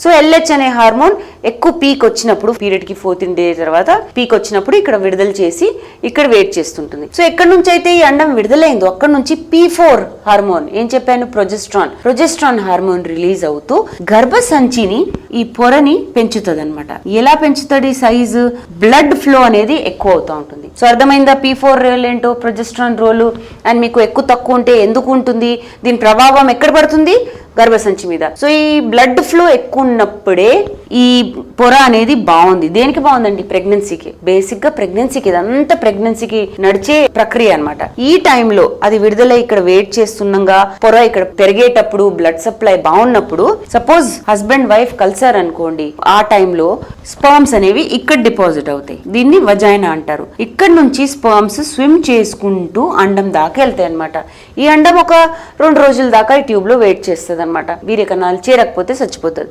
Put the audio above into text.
So LH అనే hormone ఎక్కువ peak వచ్చినప్పుడు పీరియడ్ కి 14 డే తర్వాత పీక్ వచ్చినప్పుడు ఇక్కడ విడుదల చేసి ఇక్కడ వెయిట్ చేస్తుంటుంది. సో ఎక్కడి నుంచి అయితే ఈ అండం విడుదలైందో అక్కడ నుంచి P4 హార్మోన్, ఏం చెప్పాను, ప్రొజెస్ట్రాన్ హార్మోన్ రిలీజ్ అవుతూ గర్భసంచిని ఈ పొరని పెంచుతుంది అనమాట. ఎలా పెంచుతుంది? సైజు, బ్లడ్ ఫ్లో అనేది ఎక్కువ అవుతూ ఉంటుంది. సో అర్థమైందా P4 రోల్ ఏంటో, ప్రొజెస్ట్రాన్ రోలు. అండ్ మీకు ఎక్కువ తక్కువ ఉంటే ఎందుకు ఉంటుంది, దీని ప్రభావం ఎక్కడ పడుతుంది? గర్భసంచి మీద. సో ఈ బ్లడ్ ఫ్లో ఎక్కువ ఉన్నప్పుడే ఈ పొర అనేది బాగుంది. దేనికి బాగుందండి? ప్రెగ్నెన్సీకి. బేసిక్ గా ప్రెగ్నెన్సీకి, ఇదంతా ప్రెగ్నెన్సీకి నడిచే ప్రక్రియ అనమాట. ఈ టైంలో అది విడుదల ఇక్కడ వెయిట్ చేస్తుండగా పొర ఇక్కడ పెరిగేటప్పుడు బ్లడ్ సప్లై బాగున్నప్పుడు, సపోజ్ హస్బెండ్ వైఫ్ కలిసారనుకోండి, ఆ టైంలో స్పర్మ్స్ అనేవి ఇక్కడ డిపాజిట్ అవుతాయి. దీన్ని వజైనా అంటారు. ఇక్కడ నుంచి స్పర్మ్స్ స్విమ్ చేసుకుంటూ అండం దాకా వెళ్తాయి అనమాట. ఈ అండం ఒక 2 రోజుల దాకా ఈ ట్యూబ్ లో వెయిట్ చేస్తుంది అనమాట. వీర్యకణాలు చేరకపోతే చచ్చిపోతుంది.